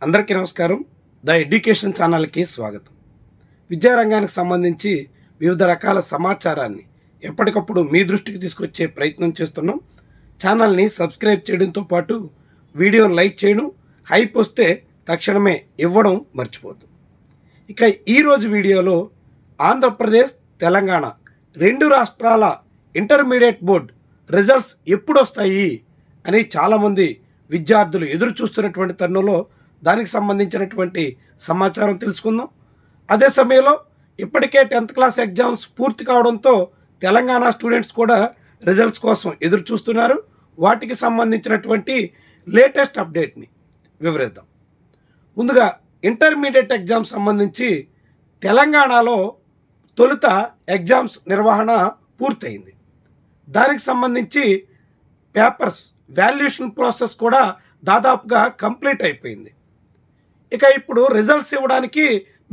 అందరికీ నమస్కారం. The education ఛానల్కి స్వాగతం. విద్యారంగానికి సంబంధించి వివిధ రకాల సమాచారాన్ని ఎప్పటికప్పుడు మీ దృష్టికి తీసుకొచ్చే ప్రయత్నం చేస్తున్నాం. ఛానల్ని సబ్స్క్రైబ్ చేయడంతో పాటు వీడియోని లైక్ చేయడం, హైప్ వస్తే తక్షణమే ఇవ్వడం మర్చిపోద్దు. ఇక ఈరోజు వీడియోలో ఆంధ్రప్రదేశ్, తెలంగాణ రెండు రాష్ట్రాల ఇంటర్మీడియట్ బోర్డ్ రిజల్ట్స్ ఎప్పుడు వస్తాయి అని చాలామంది విద్యార్థులు ఎదురు చూస్తున్నటువంటి తరుణంలో దానికి సంబంధించినటువంటి సమాచారం తెలుసుకుందాం. అదే సమయంలో ఇప్పటికే 10th క్లాస్ ఎగ్జామ్స్ పూర్తి కావడంతో తెలంగాణ స్టూడెంట్స్ కూడా రిజల్ట్స్ కోసం ఎదురు చూస్తున్నారు. వాటికి సంబంధించినటువంటి లేటెస్ట్ అప్డేట్ని వివరిద్దాం. ముందుగా ఇంటర్మీడియట్ ఎగ్జామ్స్ సంబంధించి తెలంగాణలో తొలుత ఎగ్జామ్స్ నిర్వహణ పూర్తయింది. దానికి సంబంధించి పేపర్స్ వాల్యుయేషన్ ప్రాసెస్ కూడా దాదాపుగా కంప్లీట్ అయిపోయింది. ఇక ఇప్పుడు రిజల్ట్స్ ఇవ్వడానికి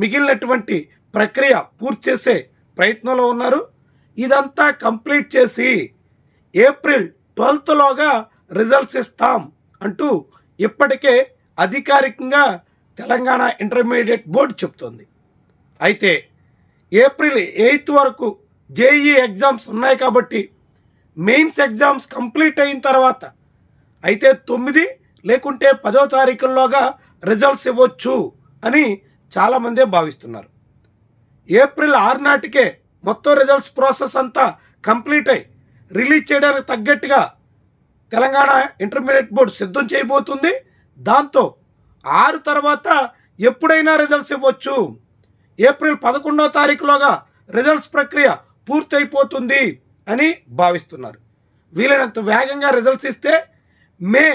మిగిలినటువంటి ప్రక్రియ పూర్తి చేసే ప్రయత్నంలో ఉన్నారు. ఇదంతా కంప్లీట్ చేసి ఏప్రిల్ 12th రిజల్ట్స్ ఇస్తాం అంటూ ఇప్పటికే అధికారికంగా తెలంగాణ ఇంటర్మీడియట్ బోర్డు చెప్తోంది. అయితే ఏప్రిల్ 8th వరకు జేఈఈ ఎగ్జామ్స్ ఉన్నాయి కాబట్టి మెయిన్స్ ఎగ్జామ్స్ కంప్లీట్ అయిన తర్వాత అయితే 9 లేకుంటే 10వ తారీఖుల్లోగా రిజల్ట్స్ ఇవ్వచ్చు అని చాలామందే భావిస్తున్నారు. ఏప్రిల్ 6 నాటికే మొత్తం రిజల్ట్స్ ప్రాసెస్ అంతా కంప్లీట్ అయి రిలీజ్ చేయడానికి తగ్గట్టుగా తెలంగాణ ఇంటర్మీడియట్ బోర్డు సిద్ధం చేయబోతుంది. దాంతో 6 తర్వాత ఎప్పుడైనా రిజల్ట్స్ ఇవ్వచ్చు. ఏప్రిల్ 11వ తారీఖులోగా రిజల్ట్స్ ప్రక్రియ పూర్తయిపోతుంది అని భావిస్తున్నారు. వీలైనంత వేగంగా రిజల్ట్స్ ఇస్తే మే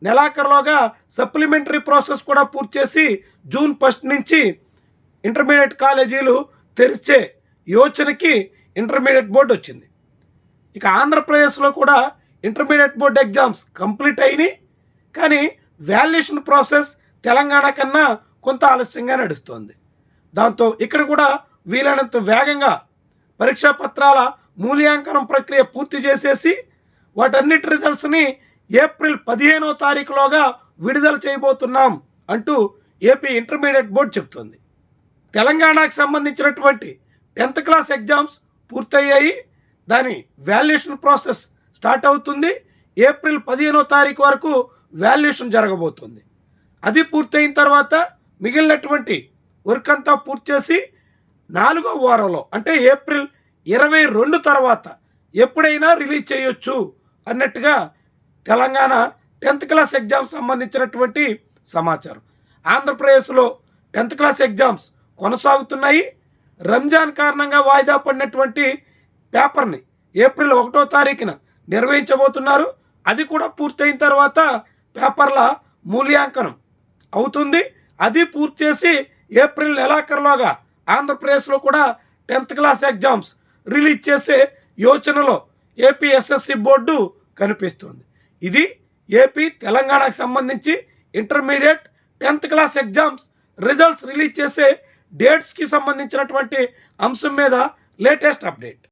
నెలాఖరులోగా సప్లిమెంటరీ ప్రాసెస్ కూడా పూర్తి చేసి జూన్ 1 నుంచి ఇంటర్మీడియట్ కాలేజీలు తెరిచే యోచనకి ఇంటర్మీడియట్ బోర్డు వచ్చింది. ఇక ఆంధ్రప్రదేశ్లో కూడా ఇంటర్మీడియట్ బోర్డు ఎగ్జామ్స్ కంప్లీట్ అయినాయి. కానీ వాల్యుయేషన్ ప్రాసెస్ తెలంగాణ కన్నా కొంత ఆలస్యంగా నడుస్తోంది. దాంతో ఇక్కడ కూడా వీలైనంత వేగంగా పరీక్షా పత్రాల మూల్యాంకనం ప్రక్రియ పూర్తి చేసేసి వాటన్నిటి రిజల్ట్స్ని ఏప్రిల్ 15వ తారీఖులోగా విడుదల చేయబోతున్నాం అంటూ ఏపీ ఇంటర్మీడియట్ బోర్డు చెప్తుంది. తెలంగాణకు సంబంధించినటువంటి 10th క్లాస్ ఎగ్జామ్స్ పూర్తయ్యాయి. దాని వాల్యుయేషన్ ప్రాసెస్ స్టార్ట్ అవుతుంది. ఏప్రిల్ 15వ తారీఖు వరకు వాల్యుయేషన్ జరగబోతుంది. అది పూర్తయిన తర్వాత మిగిలినటువంటి వర్క్ అంతా పూర్తి చేసి 4వ వారంలో అంటే ఏప్రిల్ 22 తర్వాత ఎప్పుడైనా రిలీజ్ చేయొచ్చు అన్నట్టుగా తెలంగాణ 10th క్లాస్ ఎగ్జామ్స్ సంబంధించినటువంటి సమాచారం. ఆంధ్రప్రదేశ్లో 10th క్లాస్ ఎగ్జామ్స్ కొనసాగుతున్నాయి. రంజాన్ కారణంగా వాయిదా పడినటువంటి పేపర్ని ఏప్రిల్ 1వ తారీఖున నిర్వహించబోతున్నారు. అది కూడా పూర్తయిన తర్వాత పేపర్ల మూల్యాంకనం అవుతుంది. అది పూర్తి చేసి ఏప్రిల్ నెలాఖరులోగా ఆంధ్రప్రదేశ్లో కూడా 10th క్లాస్ ఎగ్జామ్స్ రిలీజ్ చేసే యోచనలో ఏపీ ఎస్ఎస్సి బోర్డు కనిపిస్తుంది. ఇది ఏపీ తెలంగాణకు సంబంధించి intermediate 10th class exams results release చేసే డేట్స్కి సంబంధించినటువంటి అంశం మీద లేటెస్ట్ అప్డేట్.